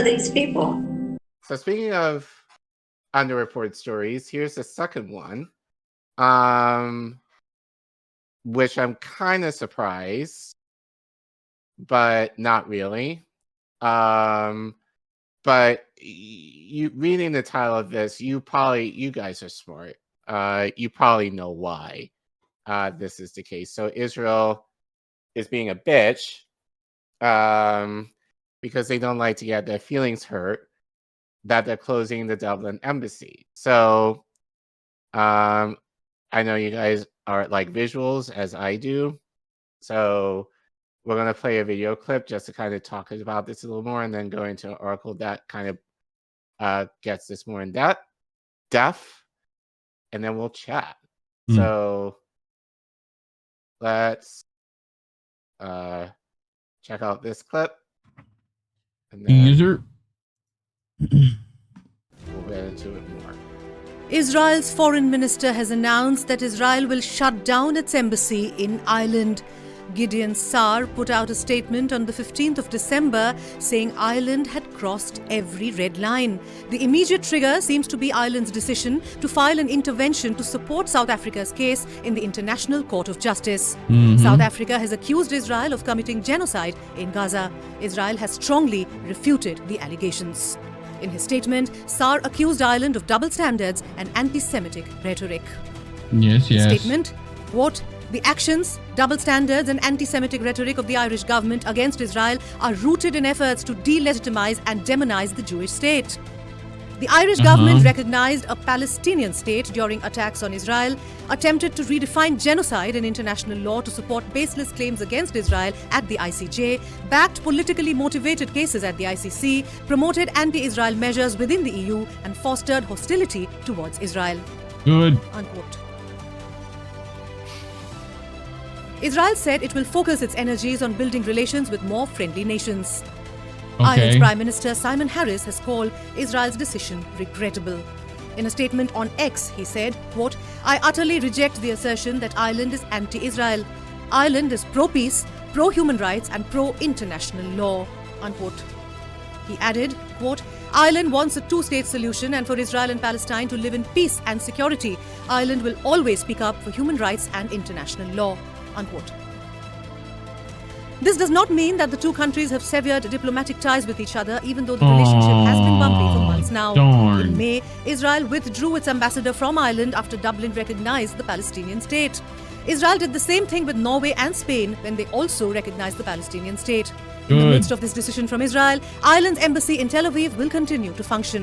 are these people? So speaking of underreported stories, here's the second one, which I'm kind of surprised, but not really. But you reading the title of this, you guys are smart. You probably know why this is the case. So Israel is being a bitch because they don't like to get their feelings hurt that they're closing the Dublin embassy. So I know you guys are like visuals as I do. So we're going to play a video clip just to kind of talk about this a little more and then go into an article that kind of gets this more in depth, and then we'll chat. So let's check out this clip. And then we'll get into it more. Israel's foreign minister has announced that Israel will shut down its embassy in Ireland. Gideon Saar put out a statement on the 15th of December saying Ireland had crossed every red line. The immediate trigger seems to be Ireland's decision to file an intervention to support South Africa's case in the International Court of Justice. South Africa has accused Israel of committing genocide in Gaza. Israel has strongly refuted the allegations. In his statement, Saar accused Ireland of double standards and anti-Semitic rhetoric. Yes. The statement, quote, "The actions, double standards and anti-Semitic rhetoric of the Irish government against Israel are rooted in efforts to delegitimize and demonize the Jewish state." The Irish government recognized a Palestinian state during attacks on Israel, attempted to redefine genocide in international law to support baseless claims against Israel at the ICJ, backed politically motivated cases at the ICC, promoted anti-Israel measures within the EU, and fostered hostility towards Israel. Good. Unquote. Israel said it will focus its energies on building relations with more friendly nations. Ireland's Prime Minister Simon Harris has called Israel's decision regrettable. In a statement on X, he said, quote, "I utterly reject the assertion that Ireland is anti-Israel. Ireland is pro-peace, pro-human rights and pro-international law." Unquote. He added, quote, "Ireland wants a two-state solution and for Israel and Palestine to live in peace and security. Ireland will always speak up for human rights and international law." Unquote. This does not mean that the two countries have severed diplomatic ties with each other, even though the relationship has been bumpy for months now. In May, Israel withdrew its ambassador from Ireland after Dublin recognized the Palestinian state. Israel did the same thing with Norway and Spain when they also recognized the Palestinian state. In the midst of this decision from Israel, Ireland's embassy in Tel Aviv will continue to function.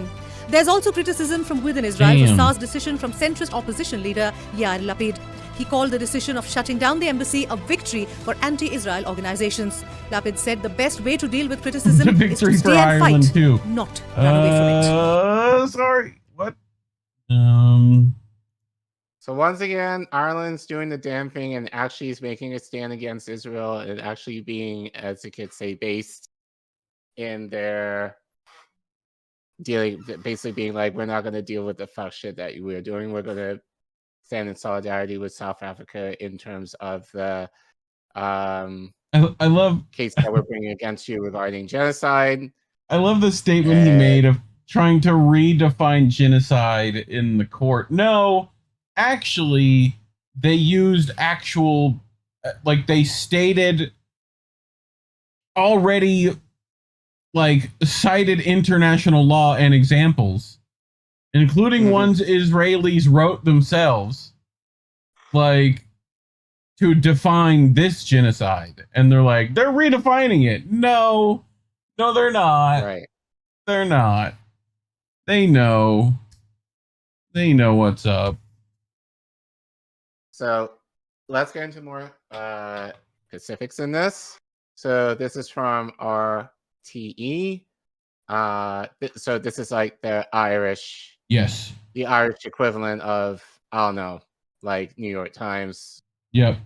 There's also criticism from within Israel for Saar's decision from centrist opposition leader Yair Lapid. He called the decision of shutting down the embassy a victory for anti-Israel organizations. Lapid said the best way to deal with criticism is to stay and fight, not run away from it. Sorry. What? So once again, Ireland's doing the damn thing and actually is making a stand against Israel and actually being, as the kids say, based in their dealing, basically being like, we're not going to deal with the fuck shit that we're doing. We're going to stand in solidarity with South Africa in terms of the I love case that we're bringing against you regarding genocide. I love the statement he made of trying to redefine genocide in the court. No, actually, they used actual, like they stated already, like cited international law and examples, including ones Israelis wrote themselves, like to define this genocide. And they're like, they're redefining it. No, they're not. Right. They're not. They know. They know what's up. So let's get into more specifics in this. So this is from RTE. So this is like the Irish. Yes. The Irish equivalent of, I don't know, like New York Times. Yep.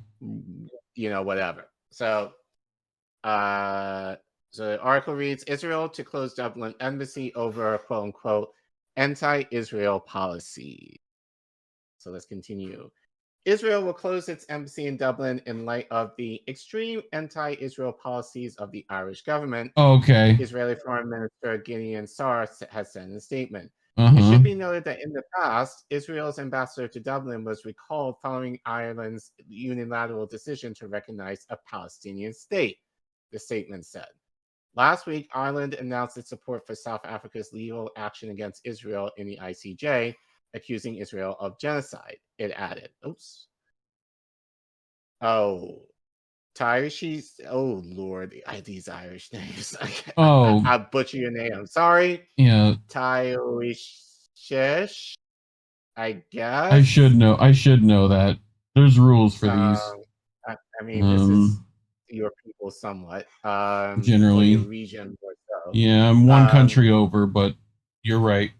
You know, whatever. So the article reads, Israel to close Dublin embassy over quote unquote anti-Israel policy. So let's continue. Israel will close its embassy in Dublin in light of the extreme anti-Israel policies of the Irish government. Okay. Israeli Foreign Minister Gideon Saar has said in a statement. Uh-huh. It should be noted that in the past, Israel's ambassador to Dublin was recalled following Ireland's unilateral decision to recognize a Palestinian state, the statement said. Last week, Ireland announced its support for South Africa's legal action against Israel in the ICJ, accusing Israel of genocide. It added, oops. Oh, Taishi's. Oh Lord, these Irish names. I butcher your name. I'm sorry. Yeah. Taishish. I guess. I should know that. There's rules for these. I mean, this is your people somewhat. Generally. Or your region more so. Yeah, I'm one country over, but you're right.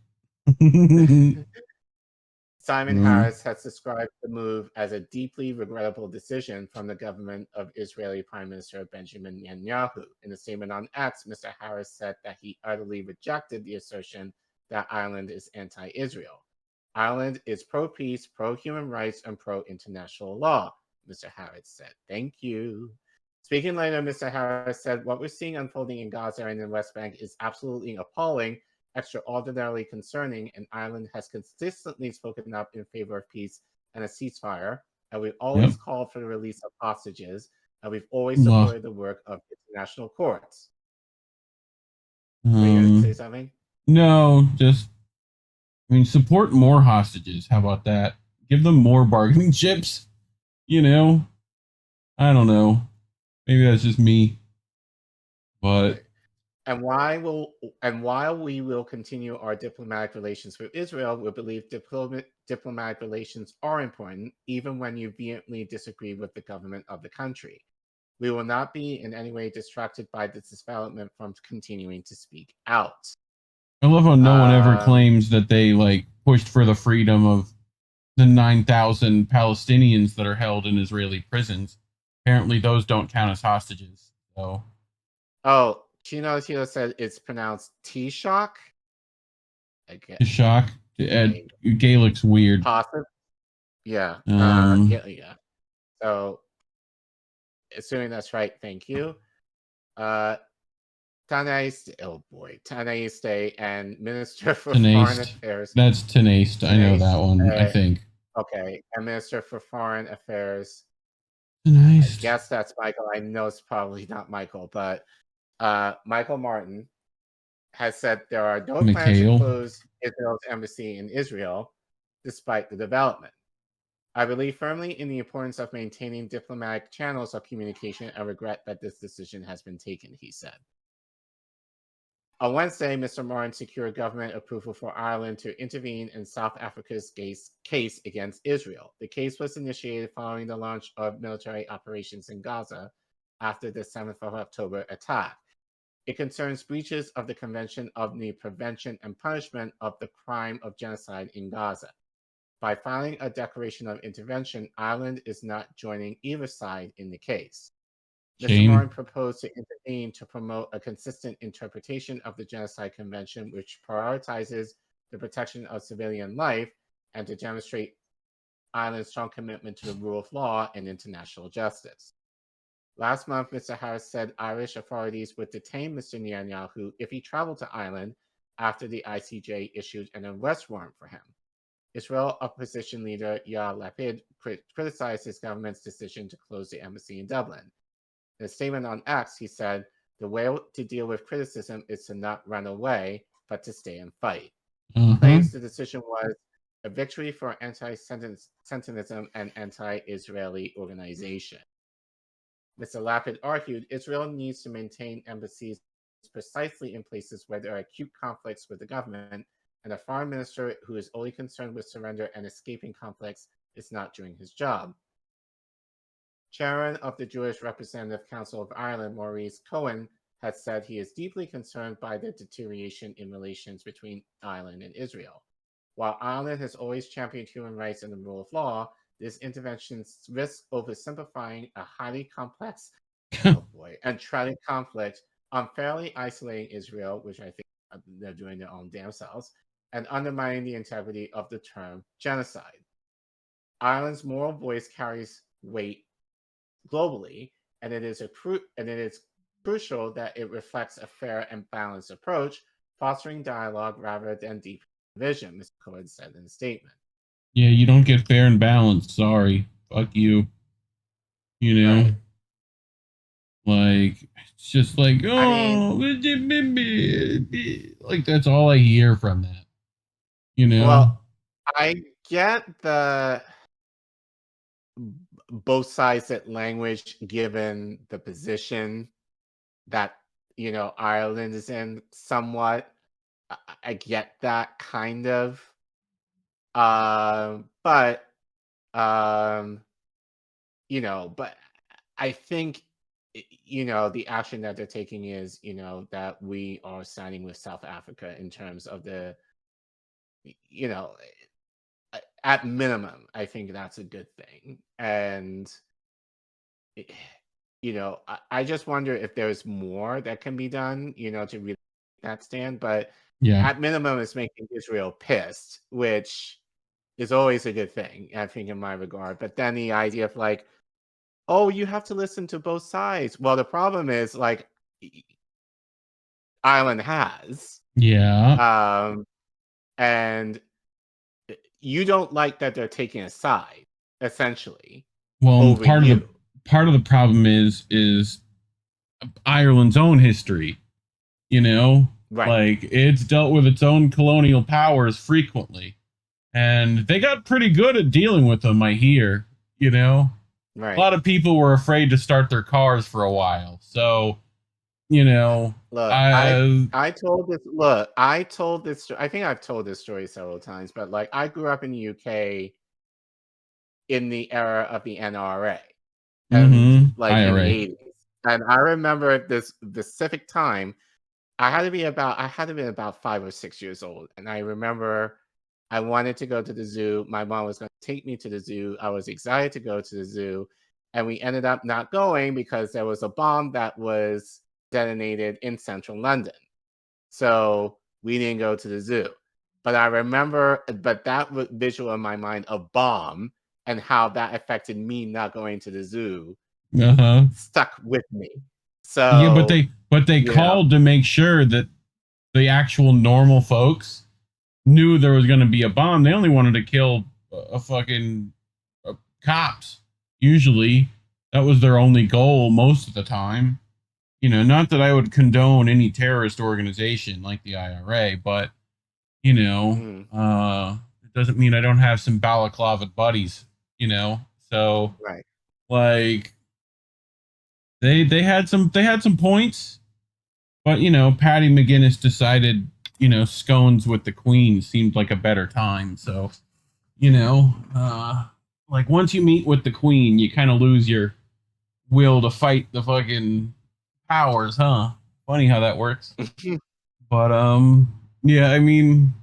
Simon Harris has described the move as a deeply regrettable decision from the government of Israeli Prime Minister Benjamin Netanyahu. In a statement on X, Mr. Harris said that he utterly rejected the assertion that Ireland is anti-Israel. Ireland is pro-peace, pro-human rights, and pro-international law, Mr. Harris said. Thank you. Speaking later, Mr. Harris said, what we're seeing unfolding in Gaza and in the West Bank is absolutely appalling, extraordinarily concerning, and Ireland has consistently spoken up in favor of peace and a ceasefire, and we've always called for the release of hostages, and we've always supported the work of international courts. Were you going to say something? No, just, support more hostages. How about that? Give them more bargaining chips. I don't know. Maybe that's just me. But And while we will continue our diplomatic relations with Israel, we believe diplomatic relations are important, even when you vehemently disagree with the government of the country. We will not be in any way distracted by this development from continuing to speak out. I love how no one ever claims that they pushed for the freedom of the 9,000 Palestinians that are held in Israeli prisons. Apparently, those don't count as hostages. So. Oh. Chino said it's pronounced Taoiseach. Taoiseach. Gaelic's weird. Possible. Yeah. Yeah. So, assuming that's right, thank you. Tanaiste and Minister for Foreign Affairs. That's Tanaiste. I know that one, I think. Okay. And Minister for Foreign Affairs. Tanaiste. I guess that's Michael. I know it's probably not Michael, but Michael Martin has said there are no plans to close Israel's embassy in Israel, despite the development. I believe firmly in the importance of maintaining diplomatic channels of communication and regret that this decision has been taken, he said. On Wednesday, Mr. Martin secured government approval for Ireland to intervene in South Africa's case against Israel. The case was initiated following the launch of military operations in Gaza after the 7th of October attack. It concerns breaches of the Convention on the Prevention and Punishment of the Crime of Genocide in Gaza. By filing a declaration of intervention, Ireland is not joining either side in the case. Mr. Martin proposed to intervene to promote a consistent interpretation of the Genocide Convention, which prioritizes the protection of civilian life, and to demonstrate Ireland's strong commitment to the rule of law and international justice. Last month, Mr. Harris said Irish authorities would detain Mr. Netanyahu if he traveled to Ireland after the ICJ issued an arrest warrant for him. Israel opposition leader Yair Lapid criticized his government's decision to close the embassy in Dublin. In a statement on X, he said, "The way to deal with criticism is to not run away, but to stay and fight." He claims the decision was a victory for anti-Semitism and anti-Israeli organization. Mr. Lapid argued Israel needs to maintain embassies precisely in places where there are acute conflicts with the government, and a foreign minister who is only concerned with surrender and escaping conflicts is not doing his job. Chairman of the Jewish Representative Council of Ireland, Maurice Cohen, has said he is deeply concerned by the deterioration in relations between Ireland and Israel. While Ireland has always championed human rights and the rule of law, this intervention risks oversimplifying a highly complex and tragic conflict, unfairly isolating Israel, which I think they're doing their own damn selves, and undermining the integrity of the term genocide. Ireland's moral voice carries weight globally, and it is crucial that it reflects a fair and balanced approach, fostering dialogue rather than deep division, Mr. Collin said in a statement. Yeah, you don't get fair and balanced. Sorry. Fuck you. You know? Right. Like, it's just like, oh, like, that's all I hear from that. You know? Well, I get the both sides that language given the position that, Ireland is in somewhat. I get that kind of. But but I think the action that they're taking is, that we are signing with South Africa in terms of the, you know, at minimum, I think that's a good thing. And eh, I just wonder if there's more that can be done, to really take that stand. But Yeah. at minimum, it's making Israel pissed, which is always a good thing, I think, in my regard. But then the idea of like, oh, you have to listen to both sides. Well, the problem is like Ireland has. Yeah. And you don't like that they're taking a side, essentially. Well, over part you. of the problem is Ireland's own history. Right. Like, it's dealt with its own colonial powers frequently, and they got pretty good at dealing with them, I hear. Right. A lot of people were afraid to start their cars for a while, so Look, I told this. Look, I told this. I think I've told this story several times, but like I grew up in the UK in the era of the NRA, and like in the IRA. 80s, and I remember this specific time. I had to be about 5 or 6 years old, and I remember I wanted to go to the zoo. My mom was going to take me to the zoo. I was excited to go to the zoo, and we ended up not going because there was a bomb that was detonated in central London. So we didn't go to the zoo. But I remember, that visual in my mind of bomb and how that affected me not going to the zoo stuck with me. So yeah, but they called to make sure that the actual normal folks knew there was going to be a bomb. They only wanted to kill a fucking cops. Usually, that was their only goal most of the time. Not that I would condone any terrorist organization like the IRA, but it doesn't mean I don't have some balaclava buddies. So right. like they had some points, but Patty McGuinness decided scones with the Queen seemed like a better time. So like once you meet with the Queen, you kind of lose your will to fight the fucking powers, huh? Funny how that works. But yeah, I mean,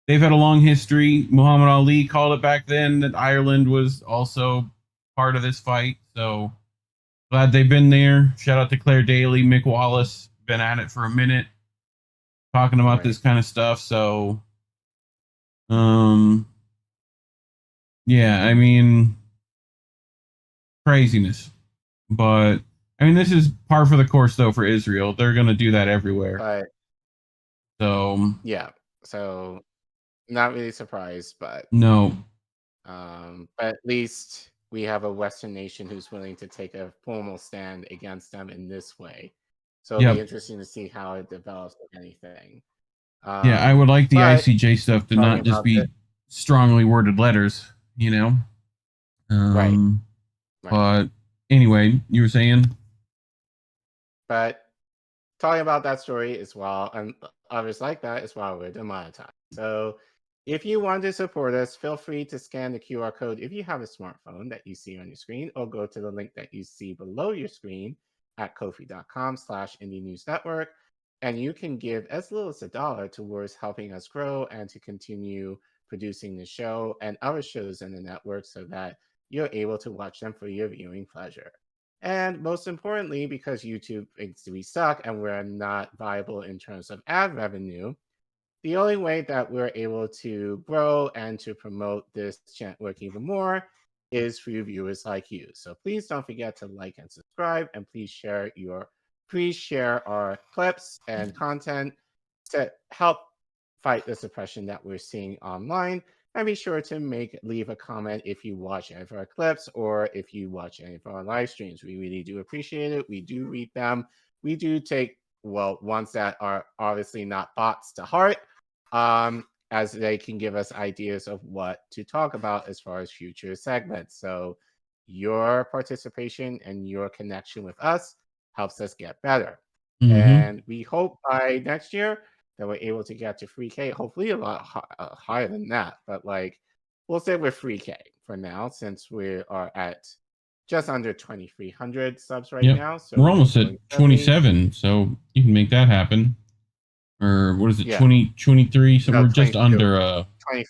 they've had a long history. Muhammad Ali called it back then that Ireland was also part of this fight. So glad they've been there. Shout out to Claire Daly, Mick Wallace, been at it for a minute, talking about this kind of stuff. So yeah, I mean, craziness. But I mean, this is par for the course, though, for Israel. They're going to do that everywhere. But so yeah, so not really surprised, but no. But at least we have a Western nation who's willing to take a formal stand against them in this way. So it'll be interesting to see how it develops, if anything. Yeah, I would like the ICJ stuff to not just be strongly worded letters, Right. But anyway, you were saying? But talking about that story as well, and others like that as well, we're demonetized. So if you want to support us, feel free to scan the QR code if you have a smartphone that you see on your screen, or go to the link that you see below your screen at kofi.com/indienewsnetwork. And you can give as little as $1 towards helping us grow and to continue producing the show and other shows in the network so that you're able to watch them for your viewing pleasure. And most importantly, because YouTube thinks we suck and we're not viable in terms of ad revenue, the only way that we're able to grow and to promote this network even more is through viewers like you. So please don't forget to like and subscribe, and please share our clips and content to help fight the suppression that we're seeing online. And be sure to leave a comment if you watch any of our clips or if you watch any of our live streams. We really do appreciate it. We do read them. We do take, ones that are obviously not bots to heart, as they can give us ideas of what to talk about as far as future segments. So your participation and your connection with us helps us get better. And we hope by next year that we're able to get to 3K, hopefully a lot higher than that. But like, we'll say we're 3K for now, since we are at just under 2,300 subs right now. So we're almost at 27, so you can make that happen. Or what is it, 20, 23? So we're just under 23.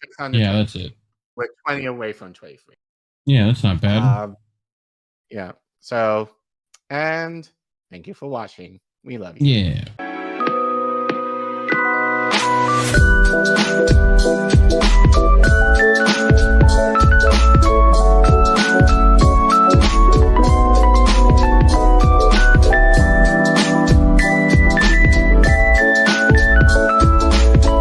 Just under 23. That's it. We're 20 away from 23. Yeah, that's not bad. Yeah. So, and thank you for watching. We love you. Yeah.